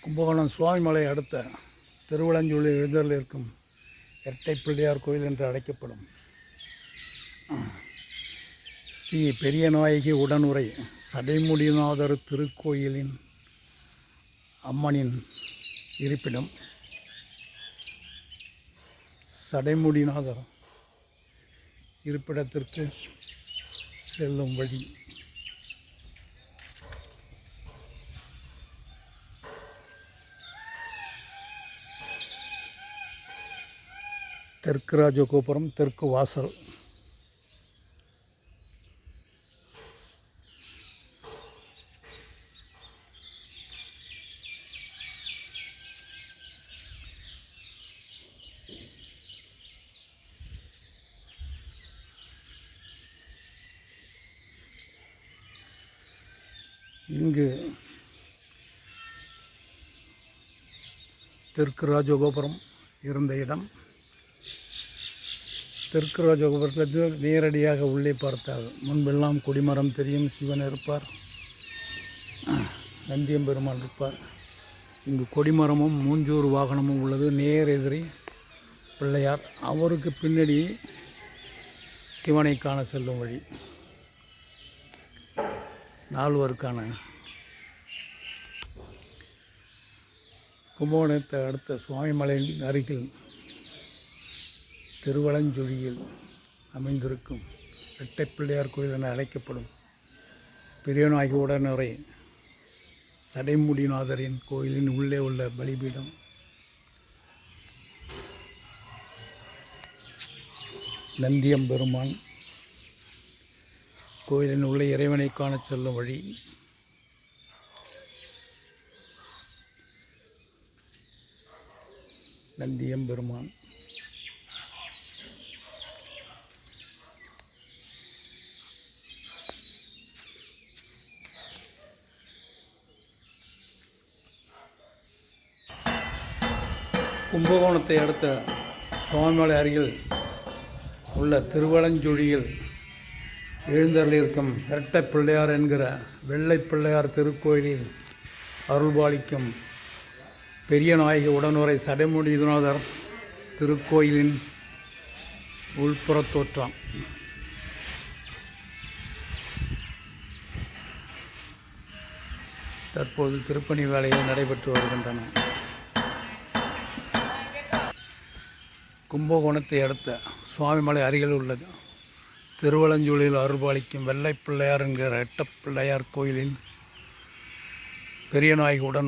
கும்பகோணம் சுவாமிமலை அடுத்த திருவலஞ்சூழி எழுந்தருளில் இருக்கும் இரட்டை பிள்ளையார் கோயில் என்று அழைக்கப்படும் ஸ்ரீ பெரியநாயகி உடனுரை சடைமுடிநாதர் திருக்கோயிலின் அம்மனின் இருப்பிடம். சடைமுடிநாதர் இருப்பிடத்திற்கு செல்லும் வழி தெற்கு ராஜகோபுரம், தெற்கு வாசல். இங்கு தெற்கு ராஜகோபுரம் இருந்த இடம். தெற்கு ராஜகோபுரத்தில் நேரடியாக உள்ளே பார்த்தால் முன்பெல்லாம் கொடிமரம் தெரியும். சிவன் இருப்பார், நந்தியம்பெருமான் இருப்பார். இங்கு கொடிமரமும் மூஞ்சூர் வாகனமும் உள்ளது. நேர் எதிரி பிள்ளையார். அவருக்கு பின்னாடி சிவனை காண செல்லும் வழி. நால்வருக்கான கும்பகோணத்தை அடுத்த சுவாமிமலையின் அருகில் திருவலஞ்சுழியில் அமைந்திருக்கும் இரட்டை பிள்ளையார் கோயில் என அழைக்கப்படும் பெரியநாயகி உடனுரை சடைமுடிநாதரின் கோயிலின் உள்ளே உள்ள பலிபீடம். நந்தியம்பெருமான் கோயிலின் உள்ளே இறைவனை காண செல்லும் வழி. நந்தியம்பெருமான் கும்பகோணத்தை அடுத்த சுவாமிமலை அருகில் உள்ள திருவலஞ்சுழியில் எழுந்தருளியிருக்கும் இரட்டை பிள்ளையார் என்கிற வெள்ளை பிள்ளையார் திருக்கோயிலில் அருள்பாலிக்கும் பெரியநாயகி உடனுரை சடைமுடிநாதர் திருக்கோயிலின் உள்புறத் தோற்றம். தற்போது திருப்பணி வேலைகள் நடைபெற்று வருகின்றன. கும்பகோணத்தை அடுத்த சுவாமிமலை அருகில் உள்ளது திருவலஞ்சூழியில் அருள்பாலிக்கும் வெள்ளை பிள்ளையார் என்கிற இரட்டை பிள்ளையார் கோயிலின் பெரியநாயகி உடன்